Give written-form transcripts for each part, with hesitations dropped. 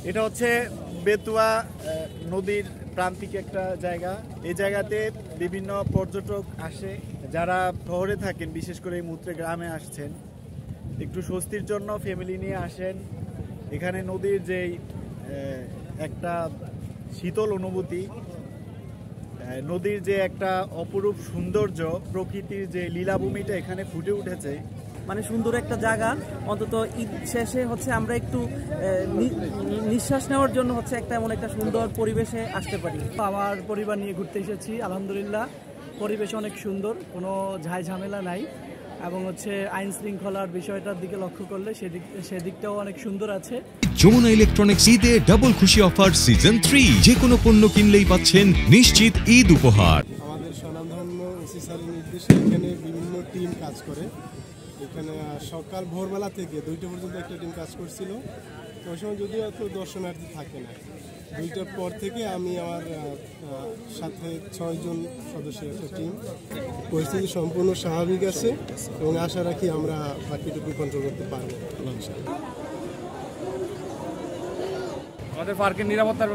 এটা হচ্ছে বেতুয়া নদীর প্রান্তিক একটা জায়গা। এই জায়গাতে বিভিন্ন পর্যটক আসে, যারা শহরে থাকেন, বিশেষ করে এই মুহূর্তে গ্রামে আসছেন, একটু স্বস্তির জন্য ফ্যামিলি নিয়ে আসেন। এখানে নদীর যেই একটা শীতল অনুভূতি, নদীর যে একটা অপরূপ সৌন্দর্য, প্রকৃতির যে লীলাভূমিটা এখানে ফুটে উঠেছে, মানে সুন্দর একটা জায়গা। অন্তত ঈদ শেষে হচ্ছে আমরা একটু নিঃশ্বাস নেওয়ার জন্য হচ্ছে একটা এমন একটা সুন্দর পরিবেশে আসতে পারি। আমার পরিবার নিয়ে ঘুরতে এসেছি, আলহামদুলিল্লাহ পরিবেশ অনেক সুন্দর, কোনো ঝাই ঝামেলা নাই, এবং হচ্ছে আইন শৃঙ্খলার বিষয়টার দিকে লক্ষ্য করলে সেদিকটাও অনেক সুন্দর আছে। যমুনা ইলেকট্রনিক্স ঈদে ডাবল খুশি অফার সিজন 3, যে কোনো পণ্য কিনলেই পাচ্ছেন নিশ্চিত ঈদ উপহার। আমাদের স্বনামধন্য ওসি স্যারের নির্দেশে এখানে বিভিন্ন টিম কাজ করে। এখানে সকাল ভোরবেলা থেকে 2টা পর্যন্ত একটা টিম কাজ করছিল। ওই সময় যদিও এত দর্শনার্থী থাকে না, 2টার পর থেকে আমি আমার সাথে 6 জন সদস্যের একটা টিম। পরিস্থিতি সম্পূর্ণ স্বাভাবিক আছে এবং আশা রাখি আমরা বাকিটুকু কন্ট্রোল করতে পারবো। আমাদের পার্কের নিরাপত্তার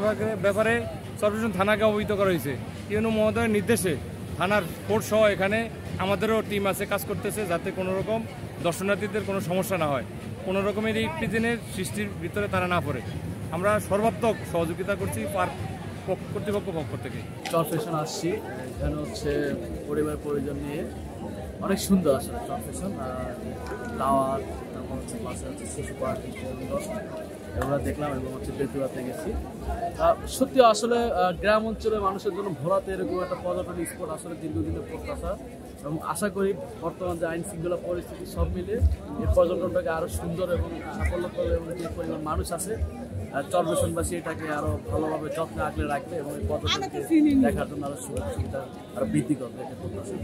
ব্যাপারে সর্বপ্রথম থানাকে অবহিত করা হয়েছে। ইউনো মহোদয়ের নির্দেশে থানার ফোর্স সহ এখানে আমাদেরও টিম আছে, কাজ করতেছে, যাতে কোনো রকম দর্শনার্থীদের কোনো সমস্যা না হয়, কোনো রকমের এই প্রিজেনের সৃষ্টির ভিতরে তারা না পড়ে। আমরা সর্বাত্মক সহযোগিতা করছি পার্ক কর্তৃপক্ষ পক্ষ থেকে। চরফেশন আসছি, এখানে হচ্ছে পরিবার পরিজন নিয়ে অনেক সুন্দর আসলে চরফেশন, টাওয়ার, তারপর হচ্ছে পাশে হচ্ছে শিশু পার্ক, এগুলো দেখলাম, এবং হচ্ছে বেতুয়াতে গেছি। সত্যি আসলে গ্রাম অঞ্চলের মানুষের জন্য ভোলাতে এরকম একটা পর্যটন স্পট আসলে দীর্ঘদিনের প্রত্যাশা, এবং আশা করি বর্তমান যে আইন শৃঙ্খলা পরিস্থিতি সব মিলে এই পর্যটনটাকে আরও সুন্দর এবং সাফল্য করবে, এবং যে পরিমাণ মানুষ আছে চরফেশনবাসী এটাকে আরও ভালোভাবে যত্নে আগলে রাখবে এবং এই পর্যটনকে দেখার জন্য আরও সুবিধা আরও বৃদ্ধি করবে, এটা প্রত্যাশা।